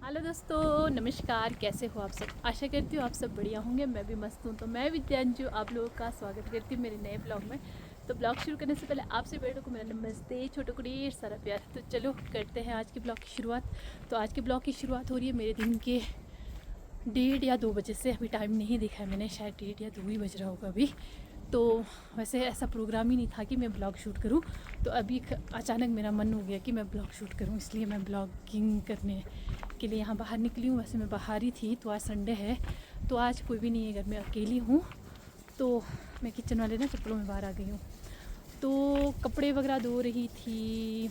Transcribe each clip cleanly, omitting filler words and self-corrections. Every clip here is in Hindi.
हेलो दोस्तों, नमस्कार। कैसे हो आप सब? आशा करती हूँ आप सब बढ़िया होंगे। मैं भी मस्त हूँ। तो मैं विद्यांजू आप लोगों का स्वागत करती हूँ मेरे नए ब्लॉग में। तो ब्लॉग शुरू करने से पहले आपसे बेटों को मेरा नमस्ते, छोटो को ढेर सारा प्यार। तो चलो करते हैं आज के ब्लॉग की शुरुआत। तो आज के ब्लॉग की शुरुआत हो रही है मेरे दिन के 1:30 या 2 बजे से। अभी टाइम नहीं देखा है मैंने, शायद 1:30 या 2 ही बज रहा होगा अभी। तो वैसे ऐसा प्रोग्राम ही नहीं था कि मैं ब्लॉग शूट करूं। तो अभी अचानक मेरा मन हो गया कि मैं ब्लॉग शूट करूं, इसलिए मैं ब्लॉगिंग करने के लिए यहाँ बाहर निकली हूँ। वैसे मैं बाहर ही थी, तो आज संडे है, तो आज कोई भी नहीं है घर में, अकेली हूँ। तो मैं किचन वाले ना चप्पलों में बाहर आ गई हूँ। तो कपड़े वगैरह धो रही थी।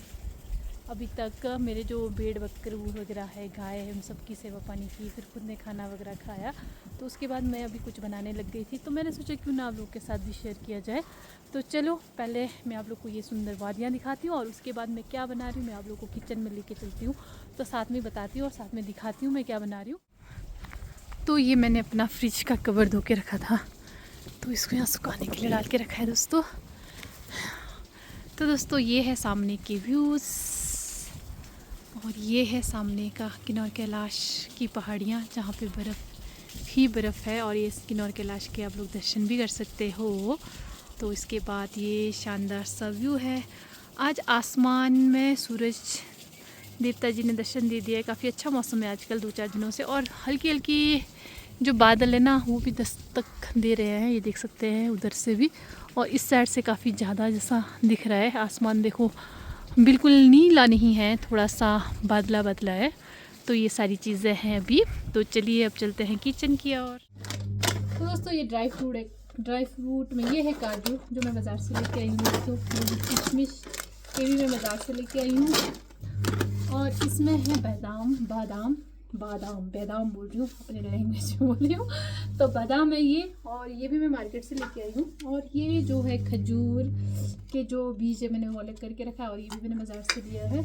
अभी तक मेरे जो भेड़ बकरू वगैरह है, गाय है, उन सब की सेवा पानी की, फिर खुद ने खाना वगैरह खाया। तो उसके बाद मैं अभी कुछ बनाने लग गई थी। तो मैंने सोचा क्यों ना आप लोग के साथ भी शेयर किया जाए। तो चलो पहले मैं आप लोग को ये सुंदर वादियाँ दिखाती हूँ, और उसके बाद मैं क्या बना रही हूँ मैं आप लोग को किचन में लेके चलती हूँ। तो साथ में बताती हूँ और साथ में दिखाती हूँ मैं क्या बना रही हूँ। तो ये मैंने अपना फ्रिज का कवर धो के रखा था, तो इसको यहाँ सुखाने के लिए डाल के रखा है दोस्तों। तो दोस्तों ये है सामने के व्यूज़, और ये है सामने का किन्नौर कैलाश की पहाड़ियाँ, जहाँ पे बर्फ़ ही बर्फ़ है। और ये किन्नौर कैलाश के आप लोग दर्शन भी कर सकते हो। तो इसके बाद ये शानदार सा व्यू है। आज आसमान में सूरज देवता जी ने दर्शन दे दिया है। काफ़ी अच्छा मौसम है आजकल 2-4 दिनों से, और हल्की हल्की जो बादल है ना, वो भी दस्तक दे रहे हैं, ये देख सकते हैं उधर से भी। और इस साइड से काफ़ी ज़्यादा जैसा दिख रहा है। आसमान देखो बिल्कुल नीला नहीं है, थोड़ा सा बादला बादला है। तो ये सारी चीज़ें हैं अभी। तो चलिए अब चलते हैं किचन की ओर। तो दोस्तों ये ड्राई फ्रूट है। ड्राई फ्रूट में ये है काजू, जो मैं बाज़ार से लेके आई हूँ दोस्तों। किशमिश, ये भी मैं बाज़ार से लेके आई हूँ। और इसमें है बादाम, बादाम बादाम बादाम बोल रही हूँ, अपने लैंग्वेज में बोल रही हूँ। तो बादाम है ये, और ये भी मैं मार्केट से लेके आई हूँ। और ये जो है खजूर के जो बीज है, मैंने वो अलग करके रखा है, और ये भी मैंने बाज़ार से लिया है।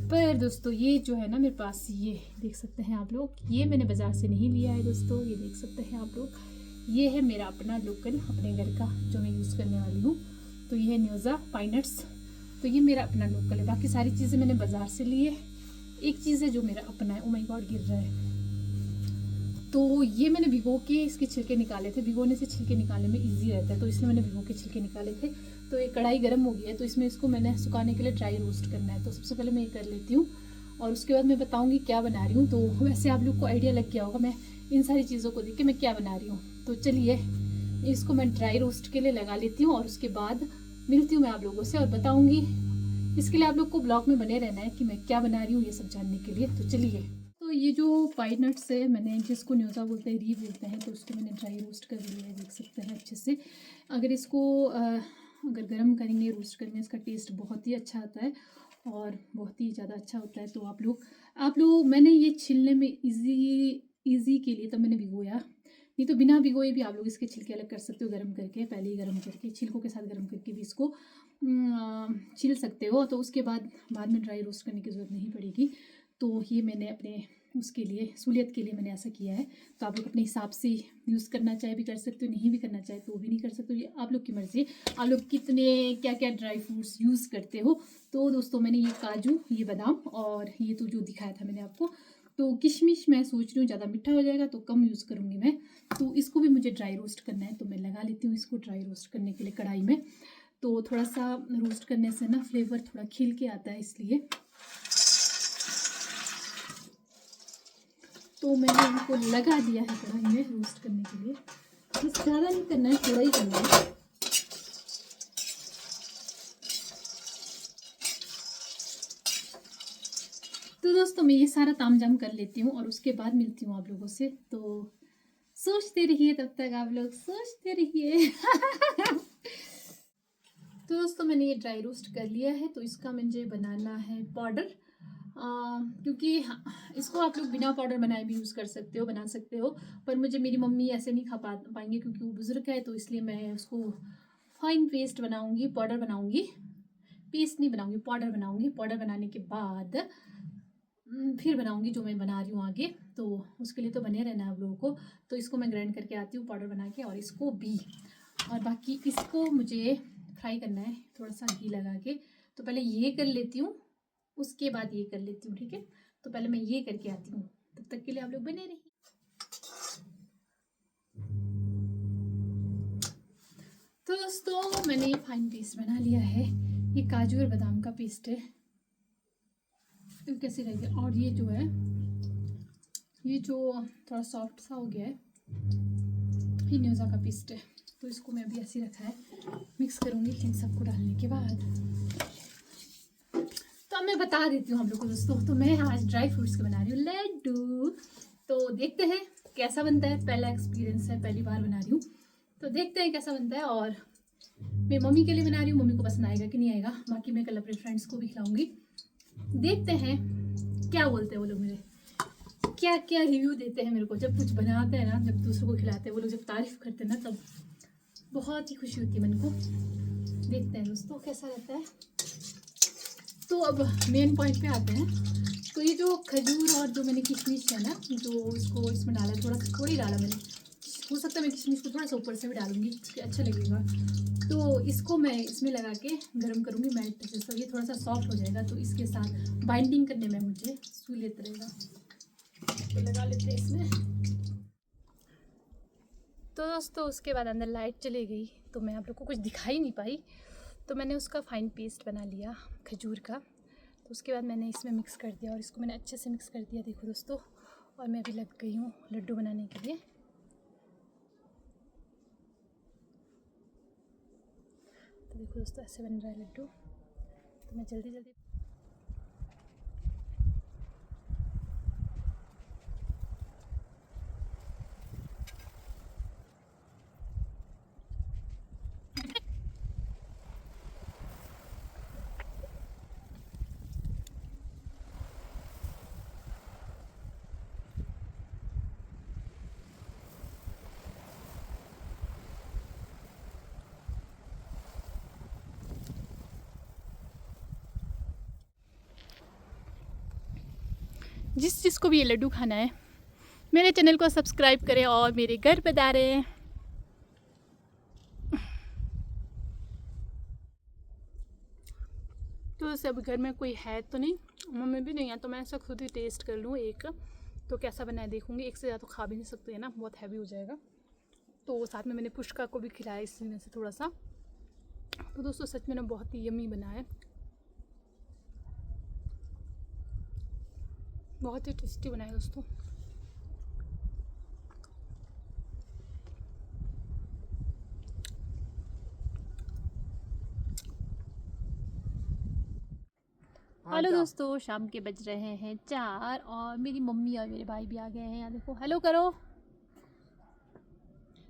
पर दोस्तों ये जो है ना मेरे पास, ये देख सकते हैं आप लोग, ये मैंने बाज़ार से नहीं लिया है दोस्तों, ये देख सकते हैं आप लोग। ये है मेरा अपना लोकल, अपने घर का, जो मैं यूज़ करने वाली हूँ। तो ये है न्यूज़ा पाइनट्स। तो ये मेरा अपना लोकल है, बाकी सारी चीज़ें मैंने बाज़ार से ली है। एक चीज़ है जो मेरा अपना है। ओ माय गॉड, गिर रहा है। तो ये मैंने भिगो के इसके छिलके निकाले थे। भिगोने से छिलके निकालने में इजी रहता है, तो इसलिए मैंने भिगो के छिलके निकाले थे। तो ये कढ़ाई गर्म हो गई है, तो इसमें इसको मैंने सुखाने के लिए ड्राई रोस्ट करना है। तो सबसे पहले मैं ये कर लेती हूँ, और उसके बाद मैं बताऊँगी क्या बना रही हूँ। तो वैसे आप लोग को आइडिया लग गया होगा मैं इन सारी चीज़ों को देख के मैं क्या बना रही हूँ। तो चलिए इसको मैं ड्राई रोस्ट के लिए लगा लेती हूँ, और उसके बाद मिलती हूँ मैं आप लोगों से और बताऊँगी। इसके लिए आप लोग को ब्लॉग में बने रहना है कि मैं क्या बना रही हूँ, ये सब जानने के लिए। तो चलिए। तो ये जो पाइन नट्स है, मैंने जिसको न्योज़ा बोलते हैं, री बोलते हैं, तो उसको मैंने ड्राई रोस्ट कर लिया है, देख सकते हैं अच्छे से। अगर इसको अगर गर्म करेंगे, रोस्ट करेंगे, इसका टेस्ट बहुत ही अच्छा आता है, और बहुत ही ज़्यादा अच्छा होता है। तो आप लोग मैंने ये छिलने में इजी के लिए तब मैंने भिगोया, नहीं तो बिना भिगोए भी आप लोग इसके छिलके अलग कर सकते हो, गर्म करके, पहले ही गर्म करके, छिलकों के साथ गर्म करके भी इसको छिल सकते हो। तो उसके बाद में ड्राई रोस्ट करने की ज़रूरत नहीं पड़ेगी। तो ये मैंने अपने उसके लिए, सहूलियत के लिए मैंने ऐसा किया है। तो आप लोग अपने हिसाब से यूज़ करना चाहे भी कर सकते हो, नहीं भी करना चाहे तो भी नहीं कर सकते हो, ये आप लोग की मर्ज़ी है। आप लोग कितने क्या क्या ड्राई फ्रूट्स यूज़ करते हो। तो दोस्तों मैंने ये काजू, ये बादाम, और ये तो जो दिखाया था मैंने आपको, तो किशमिश मैं सोच रही हूँ ज़्यादा मीठा हो जाएगा तो कम यूज़ करूँगी मैं। तो इसको भी मुझे ड्राई रोस्ट करना है, तो मैं लगा लेती हूँ इसको ड्राई रोस्ट करने के लिए कढ़ाई में। तो थोड़ा सा रोस्ट करने से ना फ्लेवर थोड़ा खिल के आता है, इसलिए। तो मैंने इनको लगा दिया है कढ़ाई में रोस्ट करने के लिए। बस ज़्यादा नहीं करना है, थोड़ा ही करना है। तो दोस्तों मैं ये सारा तामझाम कर लेती हूँ, और उसके बाद मिलती हूँ आप लोगों से। तो सोचते रहिए, तब तक आप लोग सोचते रहिए। तो दोस्तों मैंने ये ड्राई रोस्ट कर लिया है, तो इसका मुझे बनाना है पाउडर। क्योंकि इसको आप लोग बिना पाउडर बनाए भी यूज़ कर सकते हो, बना सकते हो। पर मुझे मेरी मम्मी ऐसे नहीं खा पाएंगे, क्योंकि वो बुज़ुर्ग है, तो इसलिए मैं उसको फाइन पेस्ट बनाऊंगी, पाउडर बनाऊंगी। पेस्ट नहीं बनाऊंगी, पाउडर बनाऊंगी। पाउडर बनाने के बाद फिर बनाऊंगी जो मैं बना रही हूँ आगे। तो उसके लिए तो बने रहना है आप लोगों को। तो इसको मैं ग्राइंड करके आती हूँ पाउडर बना के, और इसको भी, और बाकी इसको मुझे फ्राई करना है थोड़ा सा घी लगा के। तो पहले ये कर लेती हूँ, उसके बाद ये कर लेती हूँ, ठीक है। तो पहले मैं ये करके आती हूँ, तब तक के लिए आप लोग बने रहिए। तो दोस्तों मैंने ये फाइन पेस्ट बना लिया है। ये काजू और बादाम का पेस्ट है। तो कैसे रहेगा, और ये जो है ये जो थोड़ा सॉफ्ट सा हो गया है, ये न्यूज़ा का पेस्ट है। तो इसको मैं अभी ऐसे रखा है, मिक्स करूँगी इन सबको डालने के बाद। तो अब मैं बता देती हूँ आप लोग को दोस्तों, तो मैं आज ड्राई फ्रूट्स के बना रही हूँ लड्डू। तो देखते हैं कैसा बनता है, पहला एक्सपीरियंस है, पहली बार बना रही हूँ, तो देखते हैं कैसा बनता है। और मैं मम्मी के लिए बना रही हूँ, मम्मी को पसंद आएगा कि नहीं आएगा, बाकी मैं कल अपने फ्रेंड्स को भी खिलाऊंगी। देखते हैं क्या बोलते हैं वो लोग, मेरे क्या क्या रिव्यू देते हैं मेरे को। जब कुछ बनाते हैं ना, जब दूसरों को खिलाते हैं, वो लोग जब तारीफ़ करते हैं ना, तब बहुत ही खुशी होती है मन को। देखते हैं दोस्तों कैसा रहता है। तो अब मेन पॉइंट पे आते हैं। तो ये जो खजूर और जो मैंने किशमिश है ना, जो इसको इसमें डाला है, थोड़ा ही डाला मैंने, हो सकता है मैं किशमिश को थोड़ा सा ऊपर से भी डालूंगी, अच्छा लगेगा। तो इसको मैं इसमें लगा के गर्म करूँगी मैट जैसा, ये थोड़ा सा सॉफ्ट हो जाएगा, तो इसके साथ बाइंडिंग करने में मुझे सहूलियत रहेगा। तो लगा लेते हैं इसमें। तो दोस्तों उसके बाद अंदर लाइट चली गई, तो मैं आप लोग को कुछ दिखाई नहीं पाई। तो मैंने उसका फाइन पेस्ट बना लिया खजूर का। तो उसके बाद मैंने इसमें मिक्स कर दिया, और इसको मैंने अच्छे से मिक्स कर दिया, देखो दोस्तों। और मैं अभी लग गई हूँ लड्डू बनाने के लिए। तो देखो दोस्तों ऐसे बन रहा है लड्डू। तो मैं जल्दी जल्दी जिस को भी ये लड्डू खाना है, मेरे चैनल को सब्सक्राइब करें और मेरे घर पधारें। तो जैसे अब घर में कोई है तो नहीं, मम्मी भी नहीं है, तो मैं ऐसा खुद ही टेस्ट कर लूँ एक, तो कैसा बना है देखूँगी। एक से ज़्यादा तो खा भी नहीं सकते है ना, बहुत हैवी हो जाएगा। तो साथ में मैंने पुष्का को भी खिलाया इसमें से थोड़ा सा। तो दोस्तों सच में ना बहुत ही यम्मी बना है, बहुत ही टेस्टी बना है दोस्तों। हेलो दोस्तों, शाम के बज रहे हैं 4 और मेरी मम्मी और मेरे भाई भी आ गए हैं। यहाँ देखो, हेलो करो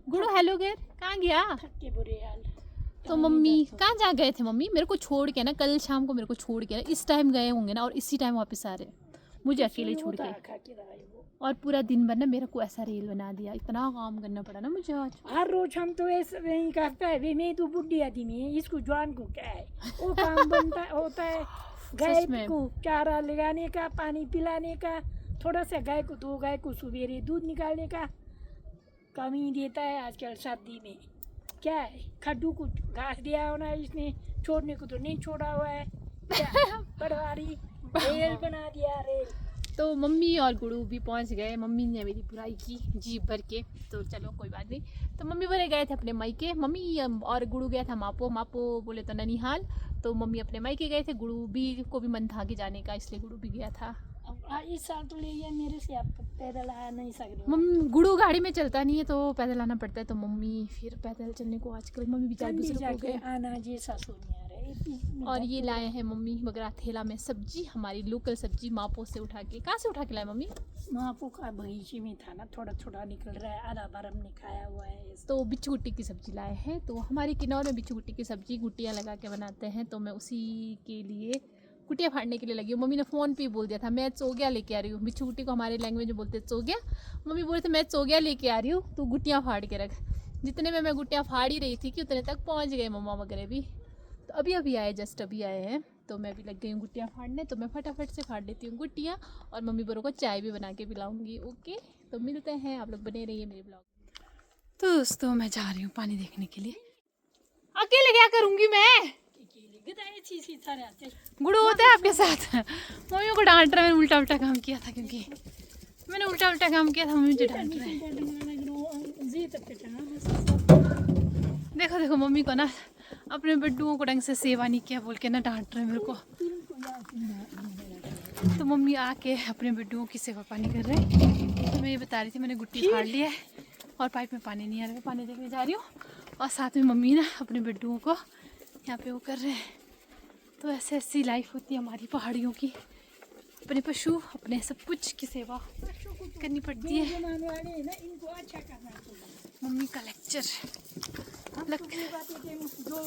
गुड़ो, हेलो कर, कहाँ गया? के बुरे हाल। तो मम्मी कहाँ जा गए थे? मम्मी मेरे को छोड़ के ना, कल शाम को मेरे को छोड़ के ना, इस टाइम गए होंगे ना, और इसी टाइम वापस आ रहे मुझे अकेले छोड़ के। और पूरा दिन भर ना मेरे को ऐसा रेल बना दिया, इतना काम करना पड़ा ना मुझे आज। हर रोज हम तो ऐसे नहीं करता है, मैं तो बुढ़ी आदमी है, इसको जवान को क्या है, वो काम बनता होता है गाय को चारा लगाने का, पानी पिलाने का, थोड़ा सा गाय को, 2 गाय को सवेरे दूध निकालने का कमी देता है आजकल सर्दी में। क्या है, खड्डू को घास दिया होना इसने, छोड़ने को तो नहीं छोड़ा हुआ है, पटवारी रेल बना दिया रेल। तो मम्मी और गुड़ू भी पहुंच गए। मम्मी ने मेरी बुराई की जी भर के, तो चलो कोई बात नहीं। तो मम्मी बोले गए थे अपने मायके, मम्मी और गुड़ू गया था मापो बोले तो ननिहाल। तो मम्मी अपने मायके गए थे, गुड़ू भी को भी मन था कि जाने का, इसलिए गुड़ू भी गया था। इस साल तो ले गया मेरे से, आप पैदल आ नहीं सकते। मम्मी गुड़ू गाड़ी में चलता नहीं है, तो पैदल आना पड़ता है, तो मम्मी फिर पैदल चलने को आजकल मम्मी बेचारी बुजुर्ग हो गए। आना जैसा सोनिया रहे। और ये लाए हैं मम्मी वगैरह थैला में सब्जी, हमारी लोकल सब्जी मापो से उठा के। कहाँ से उठा के लाए मम्मी? मापो का बगीचे में था ना, थोड़ा थोड़ा निकल रहा है, आधा बार हमने खाया हुआ है। तो बिच्छू गुट्टी की सब्जी लाए हैं। तो हमारे किन्नौर में बिच्छू गुट्टी की सब्जी गुटियाँ लगा के बनाते हैं, तो मैं उसी के लिए गुटिया फाड़ने के लिए लगी हूँ। मम्मी ने फ़ोन पे बोल दिया था मैं चोगिया लेके आ रही हूँ। बिच्छू गुट्टी को हमारे लैंग्वेज में बोलते चोगिया। मम्मी बोल रहे थे मैं चोगिया लेके आ रही हूँ, तो गुटियाँ फाड़ के रख। जितने में मैं गुटियाँ फाड़ ही रही थी कि उतने तक पहुँच गए मम्मा वगैरह भी। तो अभी आए, जस्ट अभी आए हैं, तो मैं भी लग गई हूँ गुटियाँ फाड़ने। तो मैं फटाफट से फाड़ लेती हूँ गुटियाँ, और मम्मी बड़ों को चाय भी बना के पिलाऊंगी। ओके, तो मिलते हैं, आप लोग बने रहिए मेरे ब्लॉग। तो दोस्तों मैं जा रही हूँ पानी देखने के लिए। अकेले क्या करूँगी मैं? चीज इसी तरह से गुड़ू होता है आपके साथ? मम्मी को डांट रहा है, मैंने उल्टा उल्टा काम किया था, क्योंकि मैंने उल्टा उल्टा काम किया था, मम्मी मुझे डांट रहे हैं। देखो देखो मम्मी को ना अपने बिड्डुओं को ढंग से सेवा नहीं किया बोल के ना डांट रहे हैं मेरे को। तो मम्मी आके अपने बिड्डुओं की सेवा पानी कर रहे हैं। तो मैं ये बता रही थी मैंने गुट्टी फाड़ ली है और पाइप में पानी नहीं आ रहा है, पानी देखने जा रही हूँ। और साथ में मम्मी ना अपने बिड्डुओं को यहाँ पे वो कर रहे हैं। तो ऐसे ऐसी लाइफ होती है हमारी पहाड़ियों की, अपने पशु अपने सब कुछ की सेवा करनी पड़ती है। इनको अच्छा करना चाहिए। मम्मी का लेक्चर जो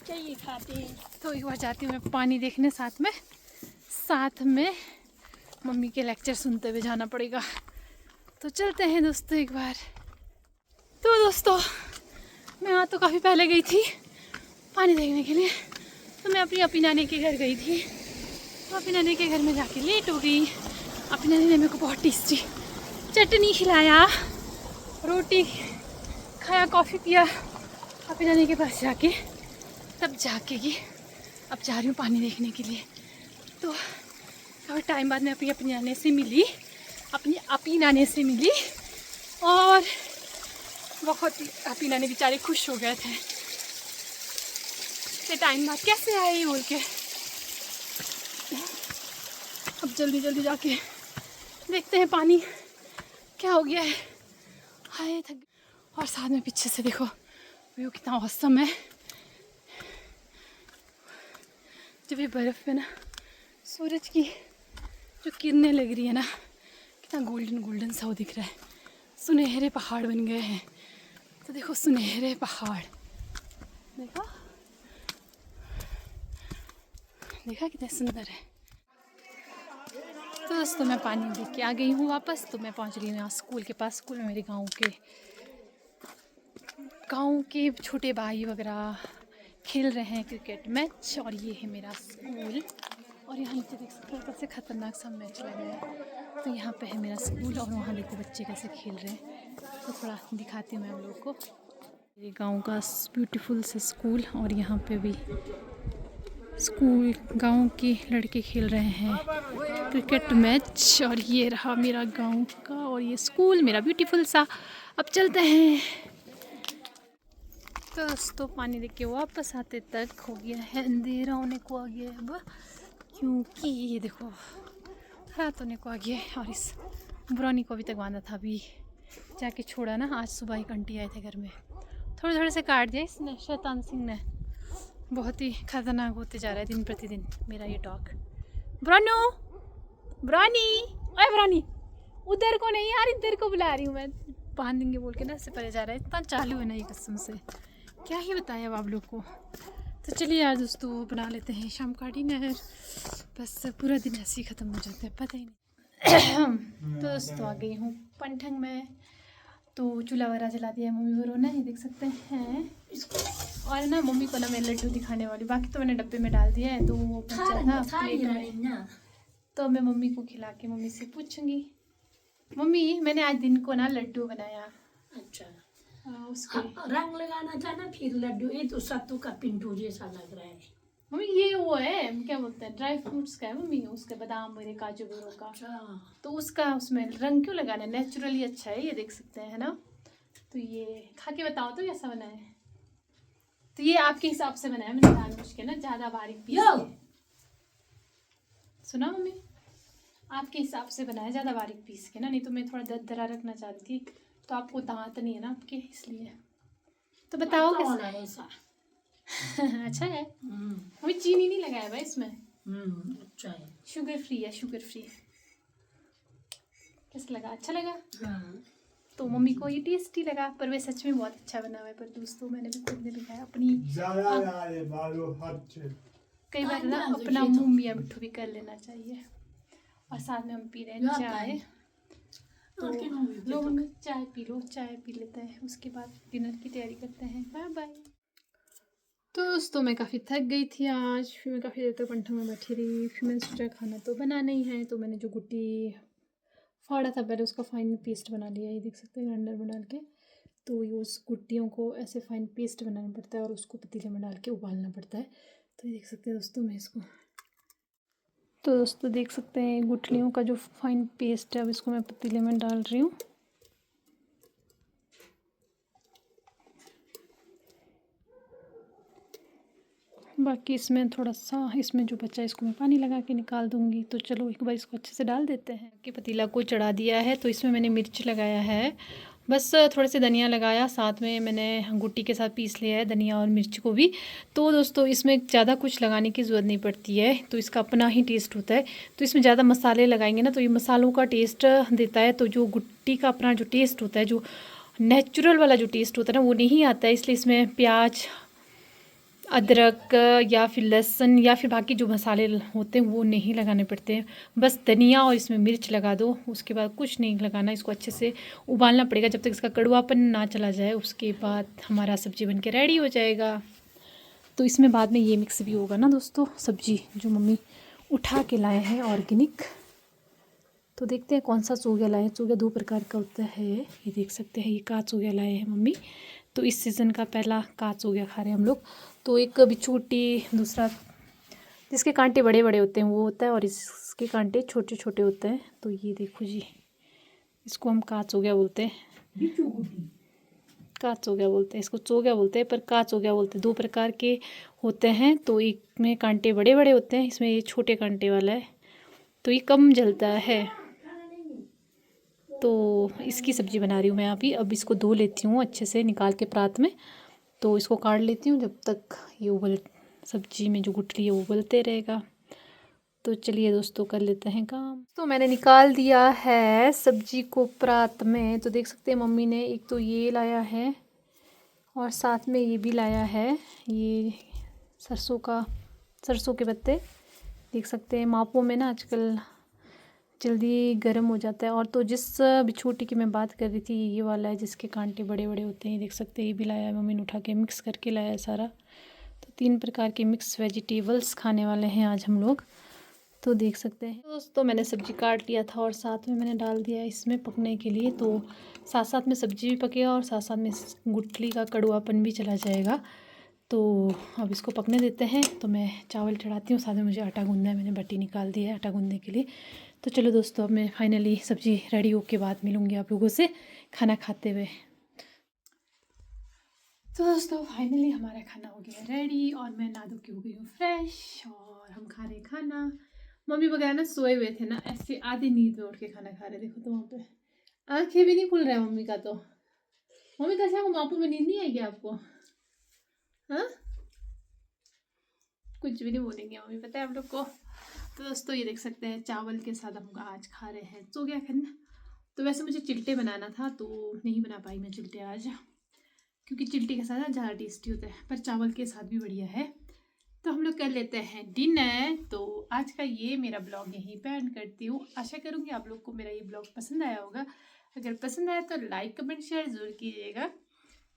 चाहिए खाते हैं। तो एक बार जाती हूँ मैं पानी देखने, साथ में मम्मी के लेक्चर सुनते हुए जाना पड़ेगा। तो चलते हैं दोस्तों एक बार। तो दोस्तों मैं यहाँ तो काफ़ी पहले गई थी पानी देखने के लिए। तो मैं अपनी अपी नानी के घर गई थी। तो अपी नानी के घर में जाके लेट हो गई। अपी नानी ने मेरे को बहुत टेस्टी चटनी खिलाया, रोटी खाया, कॉफ़ी पिया। अपी नानी के पास जाके तब जाके कि अब जा रही हूँ पानी देखने के लिए। तो काफ़ी टाइम बाद मैं अपनी नानी से मिली, अपनी अपी नानी से मिली और बहुत ही अपी नानी बेचारे खुश हो गए थे इतने टाइम बाद कैसे आए बोल के। अब जल्दी जल्दी जाके देखते हैं पानी क्या हो गया है। हाय थक। और साथ में पीछे से देखो व्यू कितना औसम है। जब ये बर्फ़ में ना सूरज की जो किरणें लग रही है ना, कितना गोल्डन गोल्डन सा वो दिख रहा है। सुनहरे पहाड़ बन गए हैं। तो देखो सुनहरे पहाड़, देखा देखा कितने सुंदर है। तो दोस्तों मैं पानी देख के आ गई हूँ वापस। तो मैं पहुँच रही हूँ यहाँ स्कूल के पास। स्कूल में मेरे गाँव के छोटे भाई वगैरह खेल रहे हैं क्रिकेट मैच। और ये है मेरा स्कूल। और यहाँ नीचे देख सकते हो सबसे खतरनाक सा मैच लगा है। तो यहाँ पे है मेरा स्कूल और वहाँ देखो बच्चे कैसे खेल रहे हैं। तो थोड़ा दिखाती हूँ मैं आप लोगों को। मेरे गांव का ब्यूटीफुल सा स्कूल। और यहाँ पे भी स्कूल गांव के लड़के खेल रहे हैं क्रिकेट मैच। और ये रहा मेरा गांव का और ये स्कूल मेरा ब्यूटीफुल सा। अब चलते हैं। तो दोस्तों पानी देख के वापस आते तक हो गया है अंधेरा होने को आ गया है अब, क्योंकि ये देखो रात होने को आ गया है। और इस ब्राउनी को अभी तक बांधा था, अभी जाके छोड़ा ना। आज सुबह एक आंटी आए थे घर में, थोड़े थोड़े से काट दिया इसने, शैतान सिंह ने। बहुत ही खतरनाक होते जा रहा है दिन प्रतिदिन मेरा ये डॉग। ब्रानू, ब्रानी, ओए ब्रानी, उधर को नहीं यार, इधर को बुला रही हूँ मैं। बांध देंगे बोल के ना इससे परे जा रहा है। इतना चालू है ना ये कसम से, क्या ही बताएं अब आप लोग को। तो चलिए यार दोस्तों बना लेते हैं शाम का डिनर। बस पूरा दिन ऐसे ही ख़त्म हो जाता है, पता ही नहीं। तो दोस्तों आ गई हूँ पंठंग में। तो चूल्हा वगैरह जला दिया है मम्मी को ना, ये देख सकते हैं इसको। और ना मम्मी को ना मैं लड्डू दिखाने वाली, बाकी तो मैंने डब्बे में डाल दिया है। तो वो बचा था प्लेट में, तो मैं मम्मी को खिला के मम्मी से पूछूंगी। मम्मी मैंने आज दिन को ना लड्डू बनाया। अच्छा उसके रंग लगाना था ना फिर लड्डू। ये तो सत्तू का पिंटू जैसा लग रहा है मम्मी। ये वो है क्या बोलते हैं, ड्राई फ्रूट्स का है मम्मी, उसके बादाम मेरे काजू बेरों का। तो उसका उसमें रंग क्यों लगाना है, नेचुरली अच्छा है, ये देख सकते हैं ना। तो ये खा के बताओ तो कैसा बना है। तो ये आपके हिसाब से बनाया मैंने जानबूझ के ना, ज़्यादा बारीक पीस। सुना मम्मी, आपके हिसाब से बनाया ज़्यादा बारीक पीस के ना, नहीं तो मैं थोड़ा दरदरा रखना चाहती थी। तो आपको दांत नहीं है ना आपके, इसलिए। तो बताओ कैसा अच्छा है। अभी चीनी नहीं लगाया भाई इसमें। अच्छा है, शुगर फ्री है, शुगर फ्री। कैसा लगा, अच्छा लगा? तो मम्मी को ये टेस्टी लगा, पर वे सच में बहुत अच्छा बना हुआ है। पर दोस्तों मैंने भी खुद ने भी खाया अपनी। कई बार ना अपना मुँह मियाँ मिट्ठू भी कर लेना चाहिए। और साथ में हम पी रहे हैं चाय। तो लो मम्मी चाय पी लो, चाय पी लेते हैं, उसके बाद डिनर की तैयारी करते हैं। Bye bye. तो दोस्तों मैं काफ़ी थक गई थी आज, फिर मैं काफ़ी देर तक पंठा में बैठी रही। फिर मैंने सोचा खाना तो बनाना ही है, तो मैंने जो गुट्टी फाड़ा था पहले उसका फाइन पेस्ट बना लिया। ये देख सकते हैं ग्राइंडर में डाल के। तो ये उस गुट्टियों को ऐसे फाइन पेस्ट बनाना पड़ता है और उसको पतीले में डाल के उबालना पड़ता है। तो ये देख सकते हैं दोस्तों मैं इसको, तो दोस्तों देख सकते हैं गुठलियों का जो फाइन पेस्ट है, अब इसको मैं पतीले में डाल रही हूँ। बाकी इसमें थोड़ा सा, इसमें जो बचा है इसको मैं पानी लगा के निकाल दूँगी। तो चलो एक बार इसको अच्छे से डाल देते हैं कि पतीला को चढ़ा दिया है। तो इसमें मैंने मिर्च लगाया है, बस थोड़े से धनिया लगाया, साथ में मैंने गुट्टी के साथ पीस लिया है धनिया और मिर्च को भी। तो दोस्तों इसमें ज़्यादा कुछ लगाने की ज़रूरत नहीं पड़ती है, तो इसका अपना ही टेस्ट होता है। तो इसमें ज़्यादा मसाले लगाएंगे ना तो ये मसालों का टेस्ट देता है, तो जो गुट्टी का अपना जो टेस्ट होता है, जो नेचुरल वाला जो टेस्ट होता है ना, वो नहीं आता है। इसलिए इसमें प्याज, अदरक या फिर लहसुन या फिर बाकी जो मसाले होते हैं वो नहीं लगाने पड़ते हैं। बस धनिया और इसमें मिर्च लगा दो, उसके बाद कुछ नहीं लगाना। इसको अच्छे से उबालना पड़ेगा जब तक इसका कड़वापन ना चला जाए, उसके बाद हमारा सब्ज़ी बनके रेडी हो जाएगा। तो इसमें बाद में ये मिक्स भी होगा ना दोस्तों, सब्ज़ी जो मम्मी उठा के लाए हैं ऑर्गेनिक। तो देखते हैं कौन सा चोग्या लाए हैं। चोग्या 2 प्रकार का होता है, ये देख सकते हैं। ये काच चोग्या लाए हैं मम्मी, तो इस सीज़न का पहला काच चोग्या खा रहे हैं हम लोग। तो एक बिछूटी, दूसरा जिसके कांटे बड़े बड़े होते हैं वो होता है, और इसके कांटे छोटे छोटे होते हैं। तो ये देखो जी, इसको हम काच चोग्या बोलते हैं, काच चोग्या बोलते हैं, इसको चोग्या बोलते हैं पर काच चोग्या बोलते हैं। 2 प्रकार के होते हैं, तो एक में कांटे बड़े बड़े होते हैं, इसमें ये छोटे कांटे वाला है, तो ये कम जलता है। तो इसकी सब्ज़ी बना रही हूँ मैं अभी। अब इसको धो लेती हूँ अच्छे से निकाल के परात में, तो इसको काट लेती हूँ जब तक ये उबल, सब्ज़ी में जो गुठली है वो उबलते रहेगा। तो चलिए दोस्तों कर लेते हैं काम। तो मैंने निकाल दिया है सब्ज़ी को परात में। तो देख सकते हैं मम्मी ने एक तो ये लाया है और साथ में ये भी लाया है, ये सरसों के पत्ते। देख सकते हैं मापों में ना आजकल जल्दी गर्म हो जाता है। और तो जिस बिछोटी की मैं बात कर रही थी ये वाला है जिसके कांटे बड़े बड़े होते हैं, देख सकते हैं। ये भी लाया है मम्मी ने, उठा के मिक्स करके लाया है सारा। तो 3 प्रकार के मिक्स वेजिटेबल्स खाने वाले हैं आज हम लोग। तो देख सकते हैं दोस्तों मैंने सब्ज़ी काट लिया था और साथ में मैंने डाल दिया इसमें पकने के लिए। तो साथ साथ में सब्ज़ी भी पकेगा और साथ साथ में गुठली का कड़वापन भी चला जाएगा। तो अब इसको पकने देते हैं। तो मैं चावल चढ़ाती हूँ, साथ में मुझे आटा गूंदना है, मैंने बट्टी निकाल दी है आटा गूंदने के लिए। तो चलो दोस्तों अब मैं फाइनली सब्ज़ी रेडी हो के बाद मिलूँगी आप लोगों से खाना खाते हुए। तो दोस्तों फाइनली हमारा खाना हो गया रेडी और मैं नहा धो के हो गई हूँ फ्रेश और हम खा रहे खाना। मम्मी वगैरह ना सोए हुए थे ना, ऐसे आधी नींद में उठ के खाना खा रहे। देखो तो वहाँ पे आंखें भी नहीं खुल रहा है मम्मी का। तो मम्मी कैसे आपको मापू में नींद नहीं आएगी आपको? हाँ कुछ भी नहीं बोलेंगे मम्मी, पता है आप लोग को। तो दोस्तों ये देख सकते हैं चावल के साथ हम आज खा रहे हैं चोग्या खाना। तो वैसे मुझे चिल्टे बनाना था तो नहीं बना पाई मैं चिल्टे आज, क्योंकि चिल्टे के साथ ना ज़्यादा टेस्टी होता है, पर चावल के साथ भी बढ़िया है। तो हम लोग कर लेते हैं डिनर। तो आज का ये मेरा ब्लॉग यहीं पे एंड करती हूँ। आशा करूँगी आप लोग को मेरा ये ब्लॉग पसंद आया होगा। अगर पसंद आया तो लाइक कमेंट शेयर ज़रूर कीजिएगा।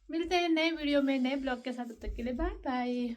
मिलते हैं नए वीडियो में नए ब्लॉग के साथ, तब तक के लिए बाय बाय।